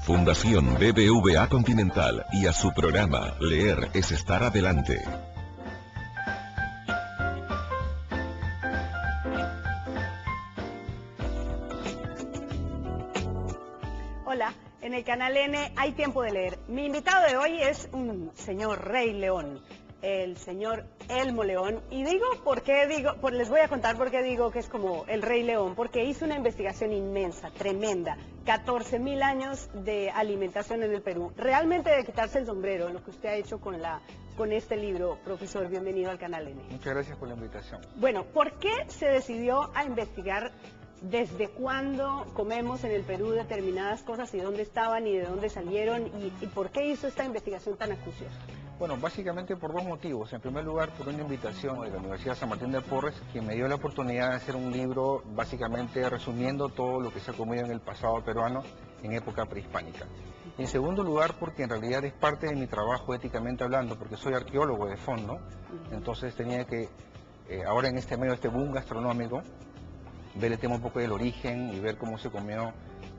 Fundación BBVA Continental y a su programa Leer es estar adelante. Hola, en el canal N hay tiempo de leer. Mi invitado de hoy es un señor Rey León, el señor Elmo León. Y les voy a contar por qué digo que es como el Rey León, porque hizo una investigación inmensa, tremenda, 14.000 años de alimentación en el Perú. Realmente de quitarse el sombrero, lo que usted ha hecho con este libro. Profesor, bienvenido al canal N. Muchas gracias por la invitación. Bueno, ¿por qué se decidió a investigar desde cuándo comemos en el Perú determinadas cosas y dónde estaban y de dónde salieron y por qué hizo esta investigación tan acuciosa? Bueno, básicamente por dos motivos. En primer lugar, por una invitación de la Universidad San Martín de Porres, que me dio la oportunidad de hacer un libro básicamente resumiendo todo lo que se ha comido en el pasado peruano en época prehispánica. Y en segundo lugar, porque en realidad es parte de mi trabajo éticamente hablando, porque soy arqueólogo de fondo, entonces tenía que, ahora en este medio, este boom gastronómico, ver el tema un poco del origen y ver cómo se comió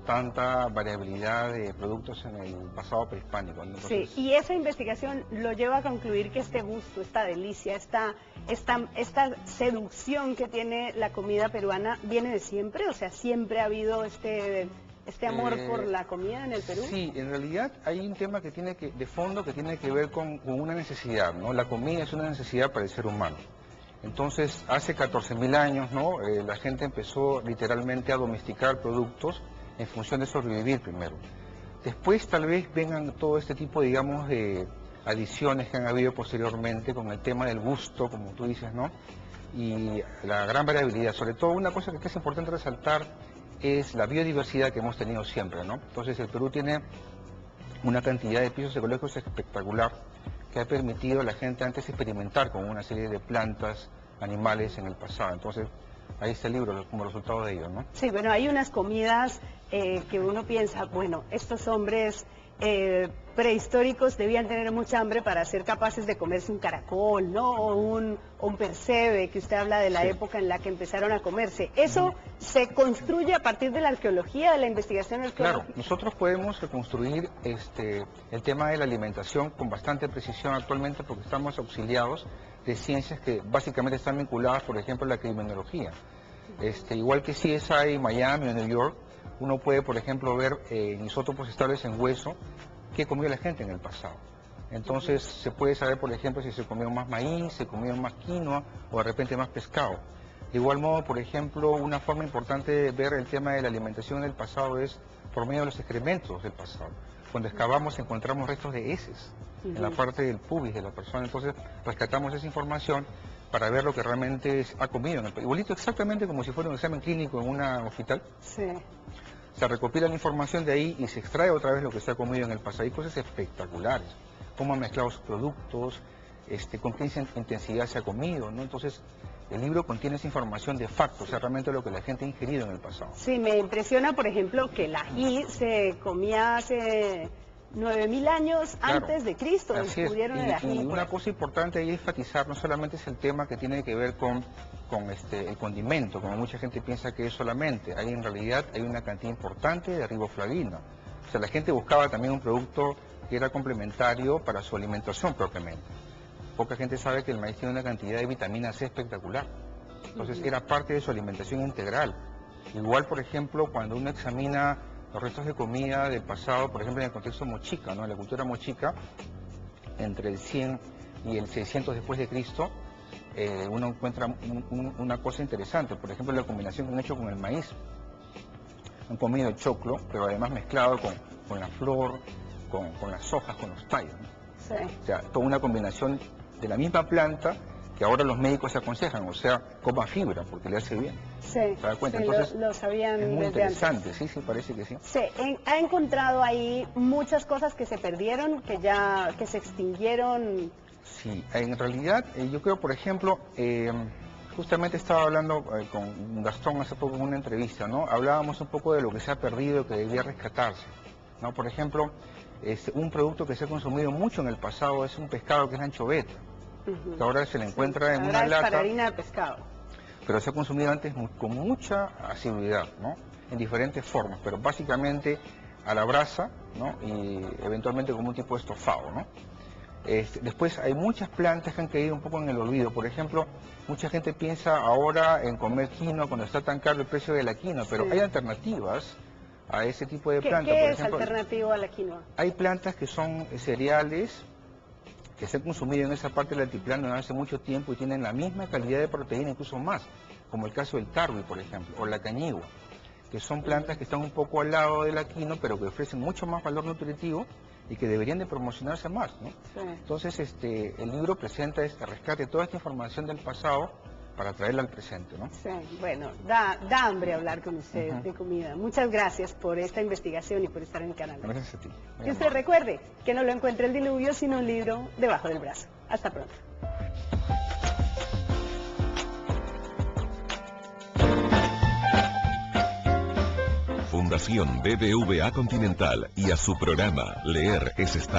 tanta variabilidad de productos en el pasado prehispánico. Entonces, sí, y esa investigación lo lleva a concluir que este gusto, esta delicia, esta seducción que tiene la comida peruana viene de siempre, o sea, siempre ha habido este amor por la comida en el Perú. Sí, en realidad hay un tema que de fondo que tiene que ver con una necesidad, ¿no? La comida es una necesidad para el ser humano. Entonces, hace 14.000 años, ¿no? La gente empezó literalmente a domesticar productos en función de sobrevivir primero. Después tal vez vengan todo este tipo, digamos, de adiciones que han habido posteriormente con el tema del gusto, como tú dices, ¿no? Y la gran variabilidad. Sobre todo una cosa que es importante resaltar es la biodiversidad que hemos tenido siempre, ¿no? Entonces el Perú tiene una cantidad de pisos ecológicos espectacular que ha permitido a la gente antes experimentar con una serie de plantas, animales en el pasado. Entonces, ahí está el libro como resultado de ello, ¿no? Sí, bueno, hay unas comidas que uno piensa, bueno, estos hombres prehistóricos debían tener mucha hambre para ser capaces de comerse un caracol, ¿no? O un percebe, que usted habla de la época en la que empezaron a comerse. ¿Eso se construye a partir de la arqueología, de la investigación arqueológica? Claro, nosotros podemos reconstruir el tema de la alimentación con bastante precisión actualmente porque estamos auxiliados de ciencias que básicamente están vinculadas, por ejemplo, a la criminología. Igual que CSI, Miami o New York, uno puede, por ejemplo, ver en isótopos estables en hueso qué comió la gente en el pasado. Entonces se puede saber, por ejemplo, si se comió más maíz, se comió más quinoa o de repente más pescado. De igual modo, por ejemplo, una forma importante de ver el tema de la alimentación en el pasado es por medio de los excrementos del pasado. Cuando excavamos encontramos restos de heces en la parte del pubis de la persona, entonces rescatamos esa información para ver lo que realmente ha comido en el país. Igualito exactamente como si fuera un examen clínico en un hospital. Sí. Se recopila la información de ahí y se extrae otra vez lo que se ha comido en el pasado. Hay cosas espectaculares, cómo han mezclado sus productos, con qué intensidad se ha comido, ¿no? Entonces, el libro contiene esa información de facto, o sea, realmente lo que la gente ha ingerido en el pasado. Sí, me impresiona, por ejemplo, que el ají se comía hace 9.000 años antes de Cristo, descubrieron el ají. Y una cosa importante ahí enfatizar no solamente es el tema que tiene que ver con el condimento, como mucha gente piensa que es solamente, ahí en realidad hay una cantidad importante de riboflavina. O sea, la gente buscaba también un producto que era complementario para su alimentación propiamente. Poca gente sabe que el maíz tiene una cantidad de vitamina C espectacular. Entonces era parte de su alimentación integral. Igual, por ejemplo, cuando uno examina los restos de comida del pasado, por ejemplo, en el contexto mochica, ¿no? En la cultura mochica, entre el 100 y el 600 después de Cristo, uno encuentra una cosa interesante. Por ejemplo, la combinación que han hecho con el maíz. Han comido el choclo, pero además mezclado con la flor, con las hojas, con los tallos, ¿no? Sí. O sea, toda una combinación de la misma planta que ahora los médicos aconsejan, o sea, coma fibra porque le hace bien. Sí, ¿se da cuenta? sí, Entonces, lo sabían es muy desde interesante, antes. sí, parece que sí. Sí, ha encontrado ahí muchas cosas que se perdieron, que se extinguieron. Sí, en realidad, yo creo, por ejemplo, justamente estaba hablando con Gastón hace poco en una entrevista, ¿no? Hablábamos un poco de lo que se ha perdido, que debía rescatarse, ¿no? Por ejemplo, un producto que se ha consumido mucho en el pasado es un pescado que es la anchoveta, que ahora se le encuentra en una lata. Para harina de pescado. Pero se ha consumido antes con mucha asiduidad, ¿no? En diferentes formas, pero básicamente a la brasa, ¿no? Y eventualmente como un tipo de estofado, ¿no? Después hay muchas plantas que han caído un poco en el olvido. Por ejemplo, mucha gente piensa ahora en comer quinoa cuando está tan caro el precio de la quinoa, pero Sí. hay alternativas a ese tipo de ¿Qué, plantas. qué Por es ejemplo, alternativo a la quinoa? hay plantas que son cereales que se han consumido en esa parte del altiplano hace mucho tiempo y tienen la misma calidad de proteína, incluso más, como el caso del tarwi, por ejemplo, o la cañigua, que son plantas que están un poco al lado de la quinoa, pero que ofrecen mucho más valor nutritivo y que deberían de promocionarse más, ¿no? Sí. Entonces, el libro presenta rescate toda esta información del pasado para traerla al presente, ¿no? Sí, bueno, da hambre hablar con usted de comida. Muchas gracias por esta investigación y por estar en el canal. Gracias a ti. Muy Y usted amable. recuerde que no lo encuentre el diluvio, sino un libro debajo del brazo. Hasta pronto. Fundación BBVA Continental y a su programa Leer es estar